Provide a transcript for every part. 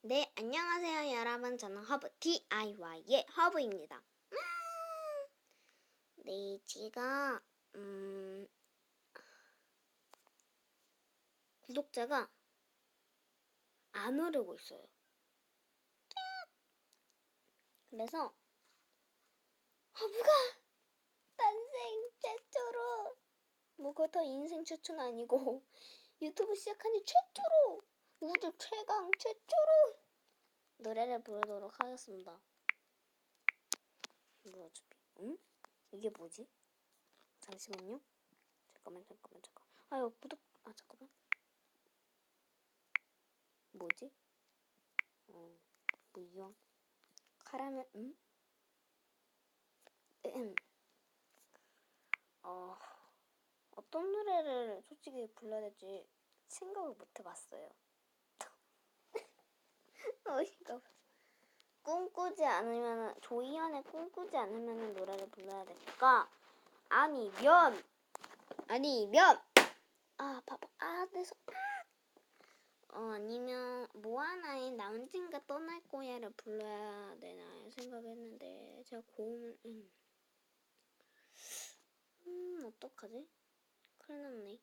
네, 안녕하세요 여러분. 저는 허브 DIY의 허브입니다. 네, 제가 구독자가 안 오르고 있어요. 그래서 허브가 탄생 최초로 그것도 인생 최초는 아니고 유튜브 시작한 지 최초로 우주 최강 최초로 노래를 부르도록 하겠습니다. 뭐지? 응? 이게 뭐지? 잠시만요. 잠깐만. 이거 구독. 잠깐만. 뭐지? 이왕 카라멜. 어떤 노래를 솔직히 불러야 될지 생각을 못 해봤어요. 어이가 없어. 꿈꾸지 않으면 조이연의 꿈꾸지 않으면 노래를 불러야 될까? 아니면 바보 내 손. 아니면 모아나의 나 언젠가 떠날 거야를 불러야 되나 생각했는데 제가 고음을 어떡하지? 큰일 났네.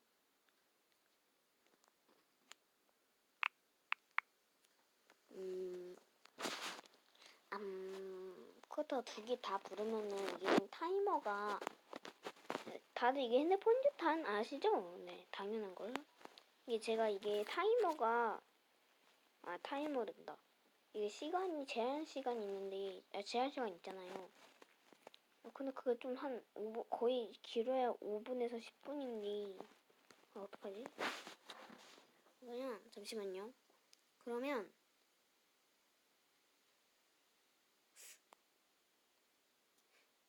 쿼터 두 개 다 부르면은 이게 타이머가 다들 이게 핸드폰 주탄 아시죠? 네, 당연한 걸로. 이게 타이머가 타이머랜다. 이게 시간이 제한 시간 있는데 제한 시간 있잖아요. 근데 그게 좀 한 5분, 거의 길어야 5분에서 10분인데 어떡하지? 그냥 잠시만요. 그러면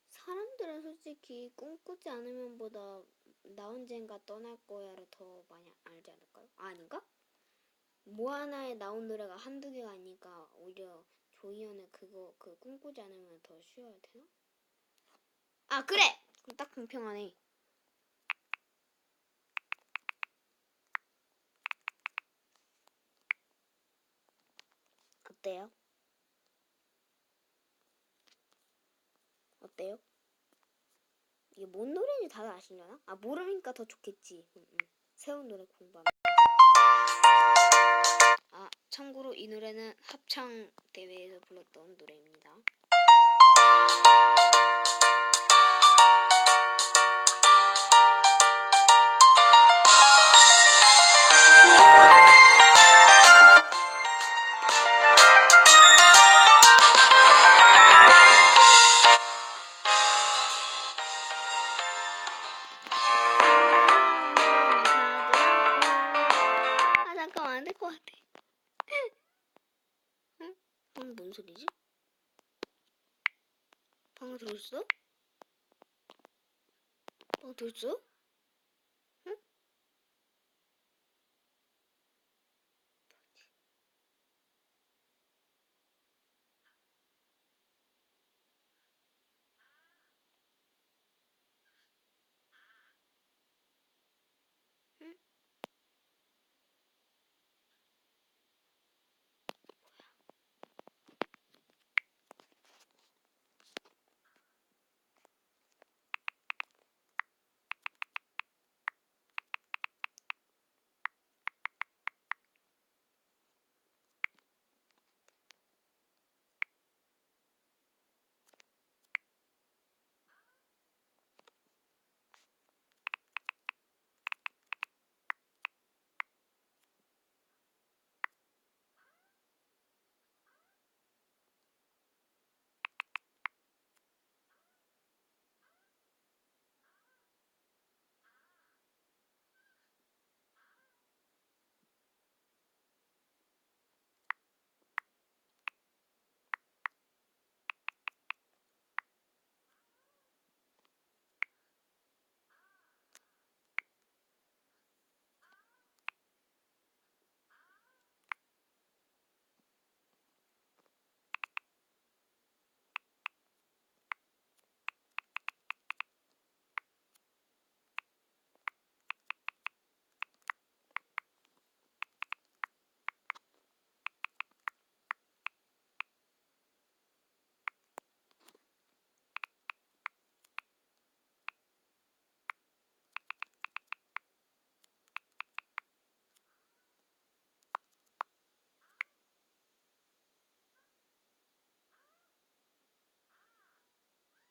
사람들은 솔직히 꿈꾸지 않으면보다 나 언젠가 떠날 거야를 더 많이 알지 않을까요? 아닌가? 모아나에 나온 노래가 한두 개가 아니니까 오히려 조이연의 그 꿈꾸지 않으면 더 쉬워야 되나? 그래! 그럼 딱 공평하네. 어때요? 이게 뭔 노래인지 다들 아시려나? 모르니까 더 좋겠지. 새로운 노래 공부하면. 참고로 이 노래는 합창 대회에서 불렀던 노래입니다. 잠깐만, 안 될 것 같아. 응? 방금 뭔 소리지? 방금 들었어?